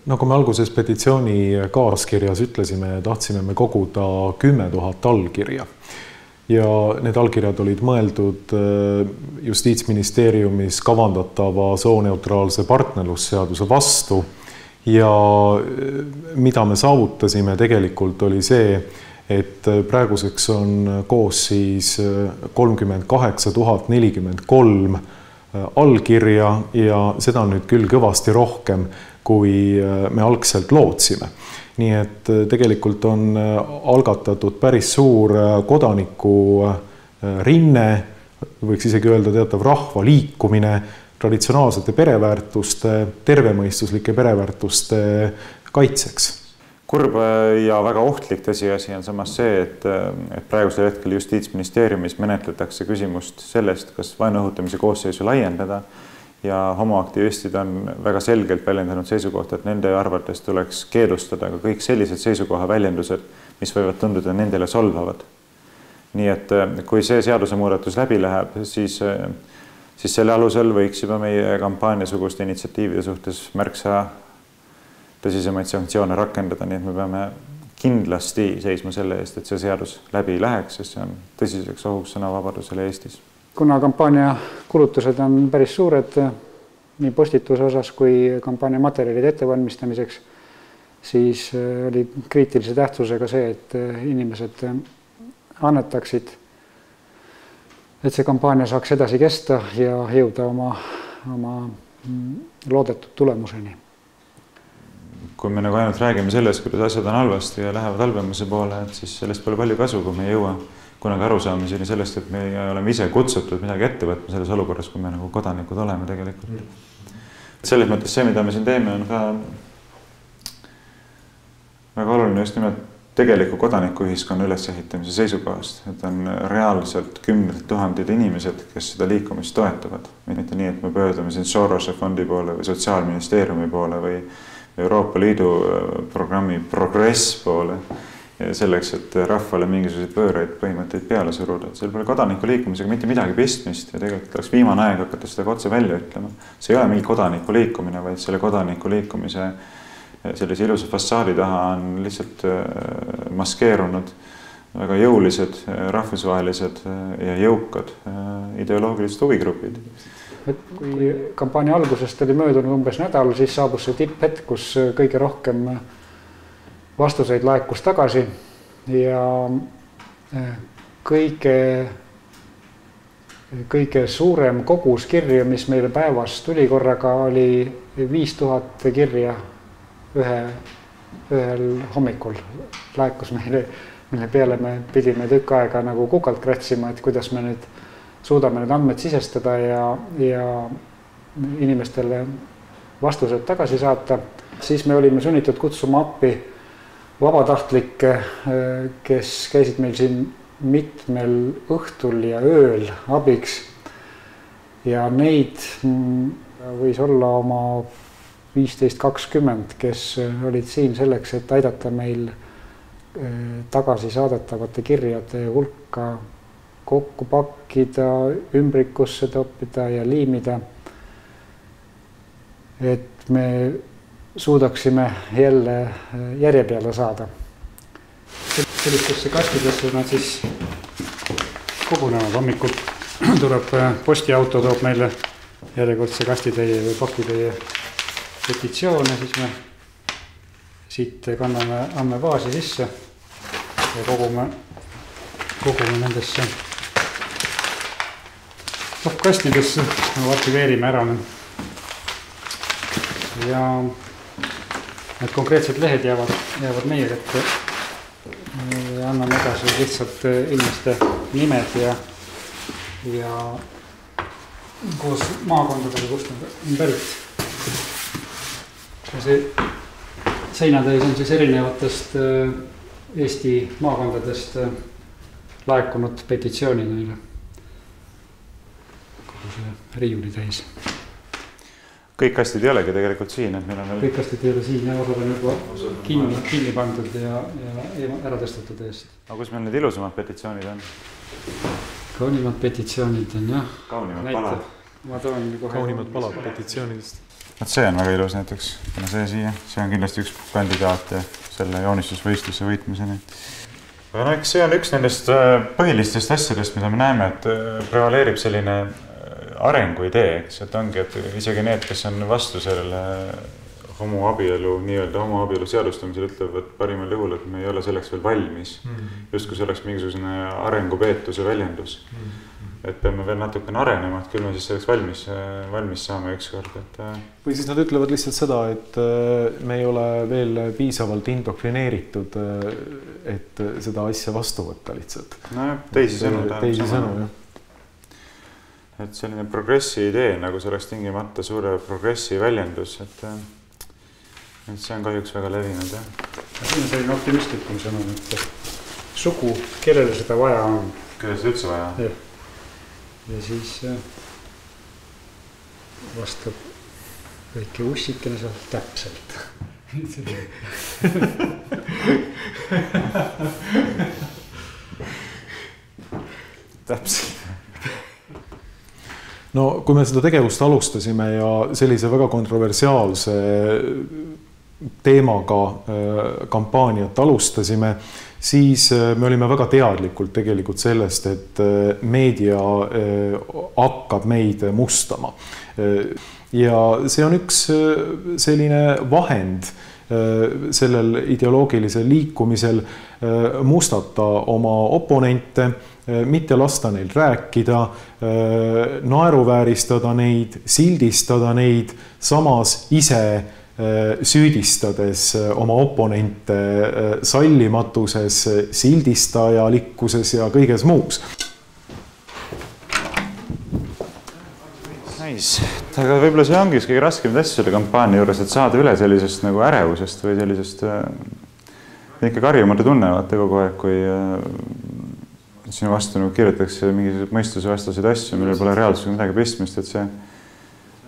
Nagu me alguses petitsiooni kaaskirjas ütlesime, tahtsime me koguda 10 000 allkirja. Ja need allkirjad olid mõeldud Justiitsministeeriumis kavandatava sooneutraalse partnerlusseaduse vastu. Ja mida me saavutasime tegelikult oli see, et praeguseks on koos siis 38 043 allkirja ja seda on nüüd küll kõvasti rohkem, kui me algselt lootsime. Nii et tegelikult on algatatud päris suur kodaniku rinne, võiks isegi öelda teatav rahva liikumine traditsionaalsete pereväärtuste, tervemõistuslike pereväärtuste kaitseks. Kurb ja väga ohtlik tõsiasi on samas see, et praegusel hetkel Justiitsministeeriumis menetletakse küsimust sellest, kas vaenu õhutamise koosseisu laiendada ja homoaktivistid on väga selgelt väljendanud seisukohta, et nende arvates tuleks keelustada ka kõik sellised seisukoha väljendused, mis võivad tunduda nendele solvavad. Nii et kui see seadusemuudatus läbi läheb, siis selle alusel võiks juba meie kampaaniasuguste initsiatiivide suhtes märksa tõsisemaid sanktsioone rakendada, nii et me peame kindlasti seisma selle eest, et see seadus läbi läheks, sest see on tõsiseks ohuks sõnavabadusele Eestis. Kuna kampaania kulutused on päris suured nii postituse osas kui kampaania materjalide ettevalmistamiseks, siis oli kriitilise tähtsusega see, et inimesed annetaksid, et see kampaania saaks edasi kesta ja jõuda oma loodetud tulemuseni. Kui me nagu ainult räägime sellest, kuidas asjad on halvasti ja lähevad halvemuse poole, siis sellest pole palju kasu, kui me ei jõua kunagi arusaamiseni sellest, et me oleme ise kutsutud midagi ette võtma selles olukorras, kui me nagu kodanikud oleme tegelikult. Selles mõttes see, mida me siin teeme, on ka väga oluline just nimelt tegeliku kodanikuühiskonna ülesehitamise seisukohast, et on reaalselt 10 000 inimesed, kes seda liikumist toetavad. Mitte nii, et me pöördume siin Sorose fondi poole või Sotsiaalministeeriumi poole või Euroopa Liidu programmi Progress poole selleks, et rahvale mingisuguseid pööraid põhimõtteid peale suruda. Seal pole kodaniku liikumisega mitte midagi pistmist ja tegelikult oleks viimane aeg hakata seda otse välja ütlema. See ei ole mingi kodaniku liikumine, vaid selle kodaniku liikumise sellise ilusa fassaadi taha on lihtsalt maskeerunud väga jõulised, rahvusvahelised ja jõukad ideoloogilised huvigrupid. Kui kampaania algusest oli möödunud umbes nädal, siis saabus see tipphetk, kus kõige rohkem vastuseid laekus tagasi ja kõige suurem kogus kirju, mis meile päevas tuli korraga, oli 5000 kirja ühel hommikul laekus meile, mille peale me pidime tükk aega nagu kukalt kratsima, et kuidas me nüüd suudame need andmed sisestada ja inimestele vastused tagasi saata. Siis me olime sunnitud kutsuma appi vabatahtlikke, kes käisid meil siin mitmel õhtul ja ööl abiks. Ja neid võis olla oma 15-20, kes olid siin selleks, et aidata meil tagasi saadetavate kirjade hulka kokku pakkida, ümbrikusse toppida ja liimida. Et me suudaksime jälle järje peale saada. Sellistesse kastidesse nad siis kogunevad hommikul. Tuleb postiauto, toob meile järjekordse kastitäie või pakitäie petitsioone, siis me siit kanname andmebaasi sisse ja kogume nendesse kastidesse, aktiveerime ära need. Ja need konkreetsed lehed jäävad meie kätte ja anname edasi lihtsalt inimeste nimed ja koos maakondadega, kust nad on pärit. See seinatäis on siis erinevatest Eesti maakondadest laekunud petitsioonid neile. Kogu see riiuli täis. Kõik kastid ei olegi tegelikult siin, et meil on veel... Kõik kastid ei ole siin ja osad on juba kinni pandud ja ära tõstatud eest. Aga kus meil need ilusamad petitsioonid on? Kaunimad petitsioonid on, jah. Kaunimad palad. Ma toon kohe... Kaunimad palad petitsioonidest. et see on väga ilus näiteks, kuna see siia, see on kindlasti üks kandidaat ja selle joonistusvõistluse võitmiseni. Aga no, eks see on üks nendest põhilistest asjadest, mida me näeme, et prevaleerib selline arenguidee, eks, et ongi, et isegi need, kes on vastu sellele homoabielu, nii-öelda homoabielu seadustamisel ütlevad parimal juhul, et me ei ole selleks veel valmis. Just kui see oleks mingisugune arengupeetuse väljendus. Et peame veel natukene arenema, et küll me siis selleks valmis saame ükskord. Või siis nad ütlevad lihtsalt seda, et me ei ole veel piisavalt indoktrineeritud, et seda asja vastu võtta lihtsalt. No teisi sõnu, jah. Et selline progressi idee, nagu see oleks tingimata suure progressi väljendus, et see on kahjuks väga levinud. Siin on selline optimistlikum sõnum, et sugu, kellele seda vaja on. Kellele seda üldse vaja? Ja siis vastab väike ussikene seal täpselt. Täpselt. No kui me seda tegevust alustasime ja sellise väga kontroversiaalse teemaga kampaaniat alustasime, siis me olime väga teadlikult tegelikult sellest, et meedia hakkab meid mustama. Ja see on üks selline vahend sellel ideoloogilisel liikumisel mustata oma oponente, mitte lasta neil rääkida, naeruvääristada neid, sildistada neid, samas ise süüdistades oma oponente sallimatuses, sildistajalikkuses ja kõiges muus. Aga võib-olla see ongi kõige raskem asja selle kampaania juures, et saada üle sellisest nagu ärevusest või sellisest ikka karjumatu tunnevad kogu aeg, kui sinu vastu kirjutatakse mingi mõistuse vastaseid asju, millel pole reaalsusega midagi pistmist,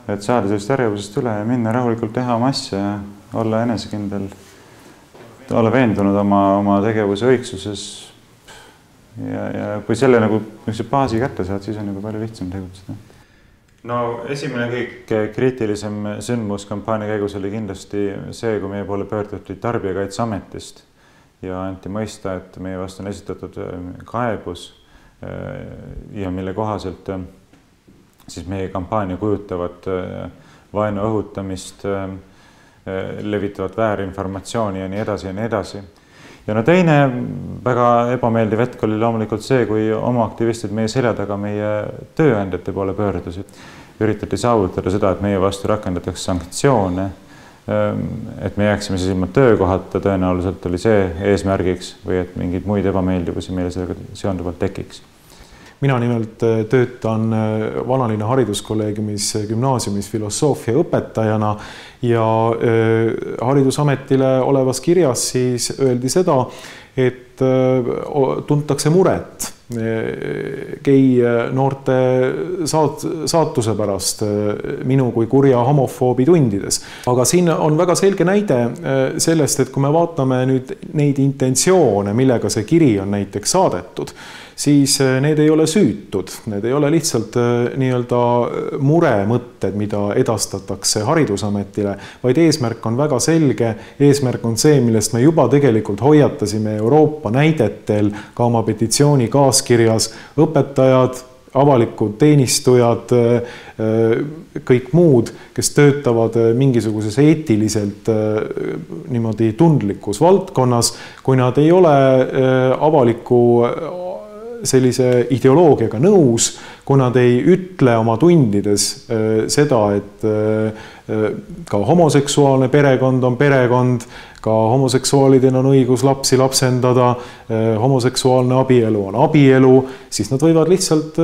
et saada sellist ärevusest üle ja minna rahulikult teha oma asja ja olla enesekindel, olla veendunud oma tegevuse õigsuses ja kui selle nagu baasi kätte saad, siis on juba palju lihtsam tegutseda. No esimene kõik kriitilisem sündmus kampaania käigus oli kindlasti see, kui meie poole pöörduti Tarbijakaitseametist ja anti mõista, et meie vastu on esitatud kaebus ja mille kohaselt siis meie kampaania kujutavat vaenu õhutamist, levitavat väärinformatsiooni ja nii edasi ja nii edasi. Ja no teine väga ebameeldiv hetk oli loomulikult see, kui oma aktivistid meie selja taga meie tööandjate poole pöördusid. Üritati saavutada seda, et meie vastu rakendatakse sanktsioone, et me jääksime siis ilma töökohata, tõenäoliselt oli see eesmärgiks või et mingeid muid ebameeldivusi meile sellega seonduvalt tekiks. Mina nimelt töötan Vanalinna hariduskolleegiumis gümnaasiumis filosoofia õpetajana ja Haridusametile olevas kirjas siis öeldi seda, et tuntakse muret gei noorte saatuse pärast minu kui kurja homofoobi tundides. Aga siin on väga selge näide sellest, et kui me vaatame nüüd neid intentsioone, millega see kiri on näiteks saadetud, siis need ei ole süütud, need ei ole lihtsalt nii-öelda muremõtted, mida edastatakse Haridusametile, vaid eesmärk on väga selge. Eesmärk on see, millest me juba tegelikult hoiatasime Euroopa näidetel ka oma petitsiooni kaaskirjas. Õpetajad, avalikud teenistujad, kõik muud, kes töötavad mingisuguses eetiliselt niimoodi tundlikus valdkonnas, kui nad ei ole avaliku sellise ideoloogiaga nõus, kui nad ei ütle oma tundides seda, et ka homoseksuaalne perekond on perekond, ka homoseksuaalidel on õigus lapsi lapsendada, homoseksuaalne abielu on abielu, siis nad võivad lihtsalt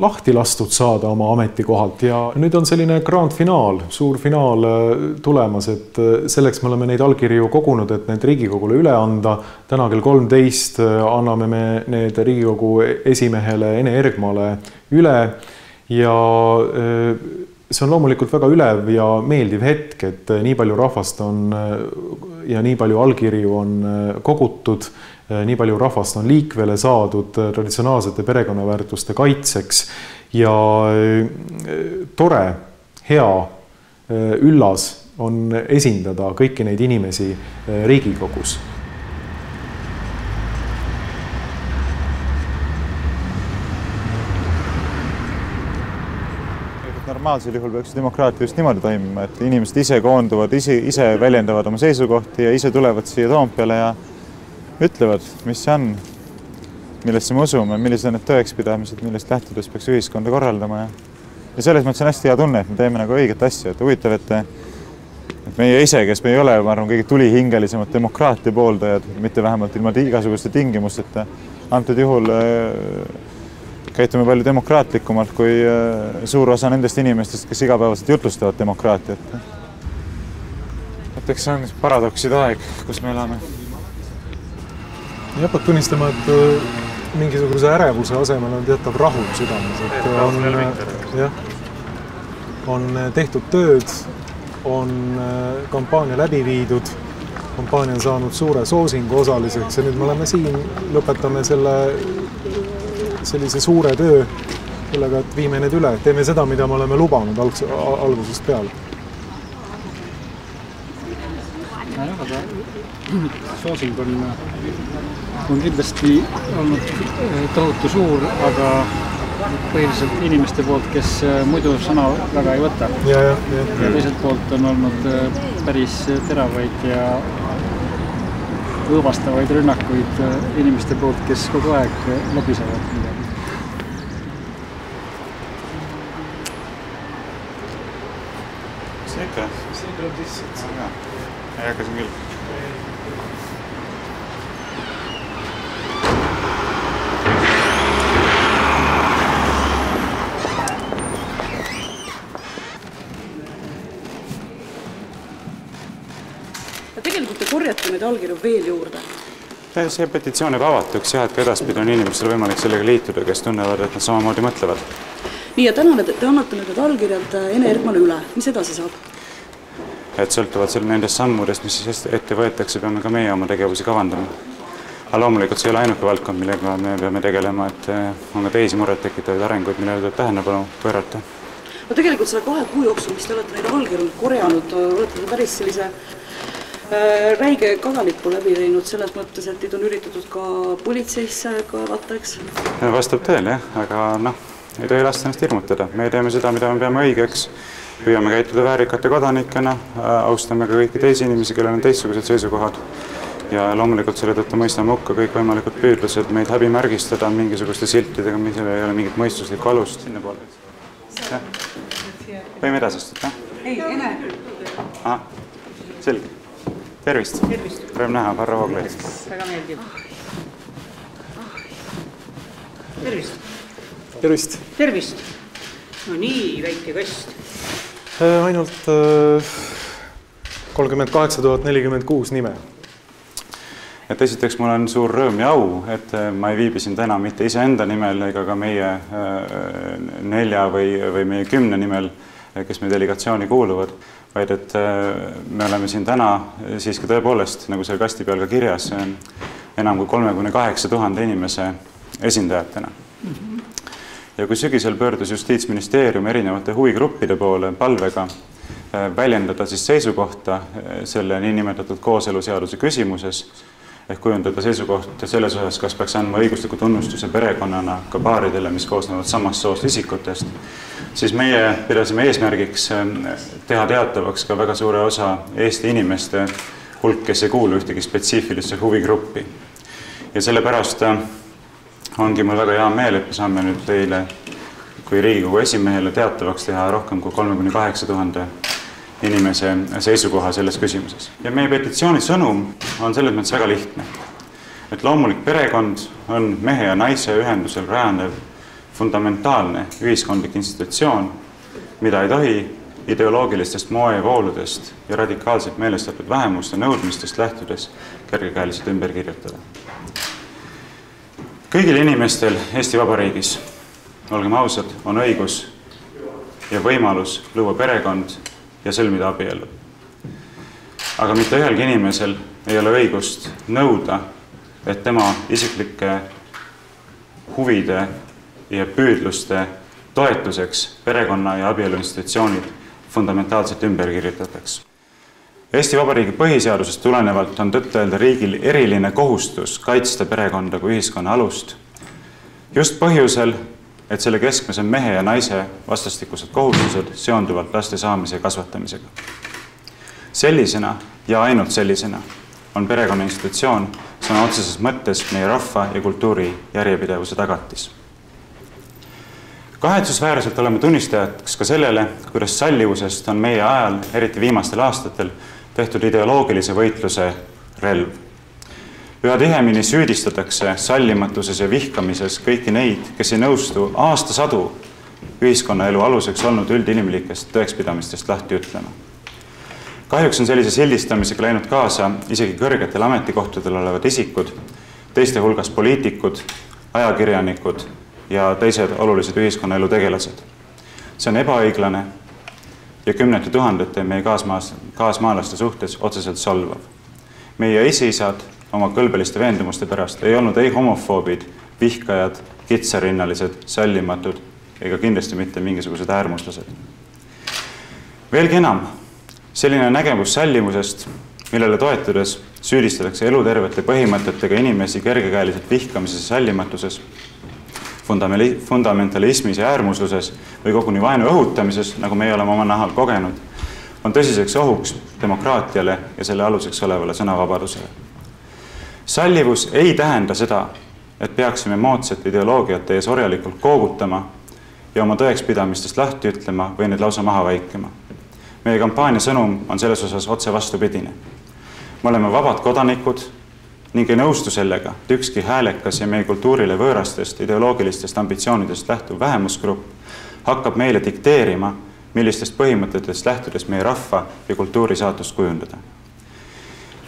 lahti lastud saada oma ametikohalt. Ja nüüd on selline grand finaal, suur finaal tulemas, et selleks me oleme neid allkirju kogunud, et need Riigikogule üle anda. Täna kell 13 anname me need Riigikogu esimehele Ene Ergmale üle ja see on loomulikult väga ülev ja meeldiv hetk, et nii palju rahvast on ja nii palju allkirju on kogutud, nii palju rahvast on liikvele saadud traditsionaalsete perekonnaväärtuste kaitseks ja tore, hea üllas on esindada kõiki neid inimesi Riigikogus. Normaalsel juhul peaks demokraatia just niimoodi toimima, et inimesed ise koonduvad, ise väljendavad oma seisukohti ja ise tulevad siia Toompeale ja ütlevad, mis see on, millesse me usume, millised on need tõekspidamised, millest lähtudes peaks ühiskonda korraldama. Ja selles mõttes on hästi hea tunne, et me teeme nagu õiget asja, et huvitav, et meie ise, kes me ei ole, ma arvan, kõige tulihingelisemad demokraatia pooldajad, mitte vähemalt ilma igasuguste tingimusteta, antud juhul käitume palju demokraatlikumalt kui suur osa nendest inimestest, kes igapäevaselt jutlustavad demokraatiat. Et eks see on paradokside aeg, kus me elame. Ja peab tunnistama, et mingisuguse ärevuse asemel on teatav rahul südames, et on tehtud tööd, on kampaania läbi viidud, kampaania on saanud suure soosingu osaliseks ja nüüd me oleme siin, lõpetame sellise suure töö, sellega, et viime need üle, teeme seda, mida me oleme lubanud algusest peale. Aga soosing on kindlasti olnud tohutu suur, aga põhiliselt inimeste poolt, kes muidu sõna väga ei võta. Ja teiselt poolt on olnud päris teravaid ja õõvastavaid rünnakuid inimeste poolt, kes kogu aeg lobisevad midagi. See tuleb lihtsalt. Ei hakkasin küll. Tegelikult te korjate neid allkirju veel juurde. See petitsioon jääb avatuks ja et ka edaspidi on inimestel võimalik sellega liituda, kes tunnevad, et nad samamoodi mõtlevad. Nii ja täna te annate need allkirjad Ene Ergmale üle. Mis edasi saab? Et sõltuvad nendest sammudest, mis siis ette võetakse, peame ka meie oma tegevusi kavandama. Aga loomulikult see ei ole ainuke valdkond, millega me peame tegelema, et on ka teisi muret tekitavaid arenguid, millele tuleb tähelepanu pöörata. No tegelikult selle 2 kuu jooksul, mis te olete neid allkirju korjanud, olete te päris sellise räige kagalipu läbi teinud selles mõttes, et teid on üritatud ka politseisse kaevata, eks? Vastab tõele, jah, aga ei tohi lasta ennast hirmutada. Me teeme seda, mida me peame õigeks. Püüame käituda väärikate kodanikena, austame ka kõiki teisi inimesi, kellel on teistsugused seisukohad. Ja loomulikult selle tõttu mõistame hukka kõik võimalikud püüdlused meid häbimärgistada mingisuguste siltidega, millel ei ole mingit mõistuslikku alust. Sinna poole. Võime edasi astuda? Ei, Ene. Aha, selge. Tervist. Rõõm näha, Parra Vooglaid. Väga meeldib. Tervist. Tervist. Tervist. No nii, väike kast. Ainult 38 046 nime. Et esiteks mul on suur rõõm ja au, et ma ei viibi siin täna mitte iseenda nimel ega ka meie 4 või meie 10 nimel, kes meie delegatsiooni kuuluvad, vaid et me oleme siin täna siiski tõepoolest, nagu selle kasti peal ka kirjas, enam kui 38 000 inimese esindajatena. Ja kui sügisel pöördus Justiitsministeerium erinevate huvigruppide poole palvega väljendada siis seisukohta selle niinimetatud kooseluseaduse küsimuses, ehk kujundada seisukohta selles osas, kas peaks andma õigusliku tunnustuse perekonnana ka paaridele, mis koosnevad samast soost isikutest, siis meie pidasime eesmärgiks teha teatavaks ka väga suure osa Eesti inimeste hulk, kes ei kuulu ühtegi spetsiifilisse huvigruppi. Ja sellepärast ongi mul väga hea meel, et me saame nüüd teile kui Riigikogu esimehele teatavaks teha rohkem kui 38 000 inimese seisukoha selles küsimuses. Ja meie petitsiooni sõnum on selles mõttes väga lihtne. Et loomulik perekond on mehe ja naise ühendusel rajanev fundamentaalne ühiskondlik institutsioon, mida ei tohi ideoloogilistest moevooludest ja radikaalselt meelestatud vähemuste nõudmistest lähtudes kergekäeliselt ümber kirjutada. Kõigil inimestel Eesti Vabariigis, olgem ausad, on õigus ja võimalus luua perekond ja sõlmida abielu. Aga mitte ühelgi inimesel ei ole õigust nõuda, et tema isiklike huvide ja püüdluste toetuseks perekonna ja abielu institutsioonid fundamentaalselt ümber kirjutataks. Eesti Vabariigi põhiseadusest tulenevalt on tõtt-öelda riigil eriline kohustus kaitsta perekonda kui ühiskonna alust, just põhjusel, et selle keskmes on mehe ja naise vastastikused kohustused seonduvalt laste saamise ja kasvatamisega. Sellisena ja ainult sellisena on perekonna institutsioon sõna otseses mõttes meie rahva ja kultuuri järjepidevuse tagatis. Kahetsusväärselt oleme tunnistajaks ka sellele, kuidas sallivusest on meie ajal, eriti viimastel aastatel, tehtud ideoloogilise võitluse relv. Üha tihemini süüdistatakse sallimatuses ja vihkamises kõiki neid, kes ei nõustu aastasadu ühiskonnaelu aluseks olnud üldinimlikest tõekspidamistest lahti ütlema. Kahjuks on sellise sildistamisega läinud kaasa isegi kõrgetel ametikohtadel olevad isikud, teiste hulgas poliitikud, ajakirjanikud ja teised olulised ühiskonnaelu tegelased. See on ebaõiglane ja kümnete tuhandete meie kaasmaalaste suhtes otseselt solvav. Meie esiisad oma kõlbeliste veendumuste pärast ei olnud ei homofoobid, vihkajad, kitsarinnalised, sallimatud ega kindlasti mitte mingisugused äärmuslased. Veelgi enam, selline nägemus sallimusest, millele toetudes süüdistatakse elutervete põhimõtetega inimesi kergekäeliselt vihkamises ja sallimatuses, fundamentalismis ja äärmusluses või koguni vaenu õhutamises, nagu meie oleme oma nahal kogenud, on tõsiseks ohuks demokraatiale ja selle aluseks olevale sõnavabadusele. Sallivus ei tähenda seda, et peaksime moodsat ideoloogiat ees orjalikult koogutama ja oma tõekspidamistest lahti ütlema või need lausa maha vaikima. Meie kampaania sõnum on selles osas otse vastupidine. Me oleme vabad kodanikud ning ei nõustu sellega, et ükski häälekas ja meie kultuurile võõrastest ideoloogilistest ambitsioonidest lähtuv vähemusgrupp hakkab meile dikteerima, millistest põhimõtetest lähtudes meie rahva ja kultuuri saatust kujundada.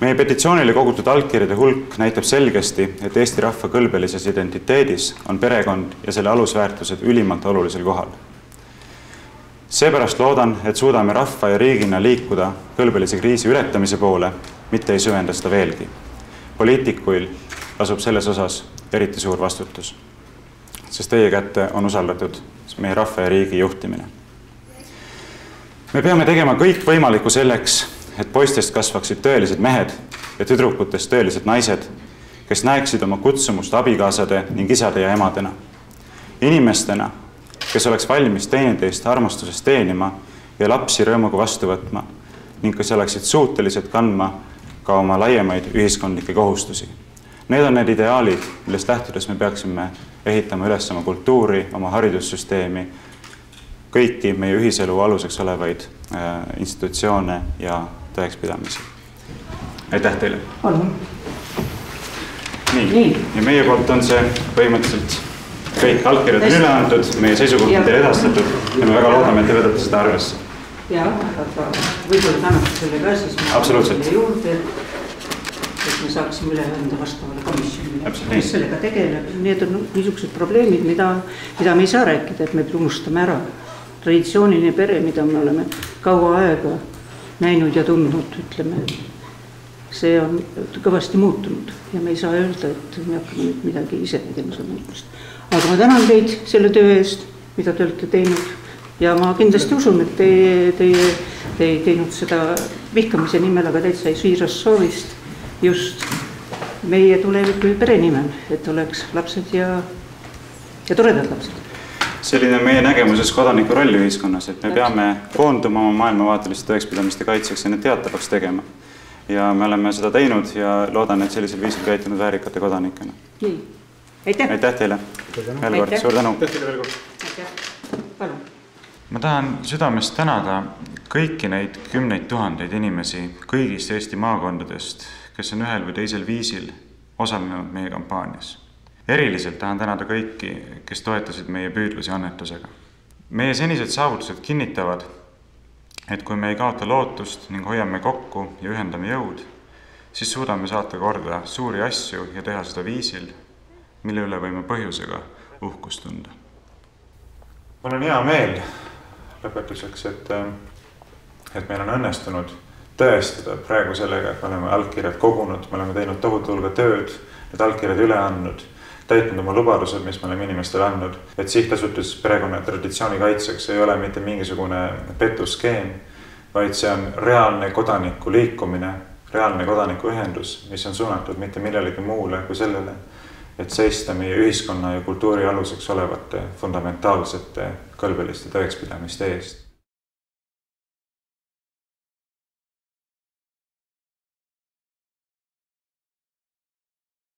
Meie petitsioonile kogutud allkirjade hulk näitab selgesti, et Eesti rahva kõlbelises identiteedis on perekond ja selle alusväärtused ülimalt olulisel kohal. Seepärast loodan, et suudame rahva ja riigina liikuda kõlbelise kriisi ületamise poole, mitte ei süvenda seda veelgi. Poliitikuil asub selles osas eriti suur vastutus, sest teie kätte on usaldatud meie rahva ja riigi juhtimine. Me peame tegema kõik võimalikku selleks, et poistest kasvaksid tõelised mehed ja tüdrukutest tõelised naised, kes näeksid oma kutsumust abikaasade ning isade ja emadena. Inimestena, kes oleks valmis teineteist armastusest teenima ja lapsi rõõmuga vastu võtma ning kes oleksid suutelised kandma ka oma laiemaid ühiskondlikke kohustusi. Need on need ideaalid, millest lähtudes me peaksime ehitama üles oma kultuuri, oma haridussüsteemi, kõiki meie ühiselu aluseks olevaid institutsioone ja tõekspidamisi. Aitäh teile! Palun! Nii. Ja meie poolt on see põhimõtteliselt kõik allkirjad on üle antud, meie seisukoht on teile edastatud ja me väga loodame, et te võtate seda arvesse. Jah, aga võib-olla tänaks selle ka siis selle juurde, et me saaksime üle anda vastavale komisjonile, kes sellega tegeleb. Need on niisugused probleemid, mida me ei saa rääkida, et me unustame ära. Traditsiooniline pere, mida me oleme kaua aega näinud ja tundnud, ütleme, see on kõvasti muutunud ja me ei saa öelda, et me hakkame nüüd midagi ise tegema seda muutust. Aga ma tänan teid selle töö eest, mida te olete teinud. Ja ma kindlasti usun, et te ei teinud seda vihkamise nimel, aga täitsa siirast soovist just meie tuleviku pere nimel, et oleks lapsed ja toredad lapsed. Selline meie nägemuses kodaniku roll ühiskonnas, et me peame koonduma oma maailmavaateliste tõekspidamiste kaitseks ja need teatavaks tegema. Ja me oleme seda teinud ja loodan, et sellisel viisil käitunud väärikate kodanikena. Nii, aitäh! Aitäh teile! Veel kord, suur tänu! Aitäh! Palun! Ma tahan südamest tänada kõiki neid kümneid tuhandeid inimesi kõigist Eesti maakondadest, kes on ühel või teisel viisil osalenud meie kampaanias. Eriliselt tahan tänada kõiki, kes toetasid meie püüdlusi annetusega. Meie senised saavutused kinnitavad, et kui me ei kaota lootust ning hoiame kokku ja ühendame jõud, siis suudame saata korda suuri asju ja teha seda viisil, mille üle võime põhjusega uhkust tunda. Mul on hea meel lõpetuseks, et meil on õnnestunud tõestada praegu sellega, et me oleme allkirjad kogunud, me oleme teinud tohutu hulga tööd, need allkirjad üle andnud, täitnud oma lubadused, mis me oleme inimestele andnud, et sihtasutus perekonna ja traditsiooni kaitseks ei ole mitte mingisugune petuskeem, vaid see on reaalne kodaniku liikumine, reaalne kodanikuühendus, mis on suunatud mitte millelegi muule kui sellele, et seista meie ühiskonna ja kultuuri aluseks olevate fundamentaalsete kõlbeliste tõekspidamiste eest.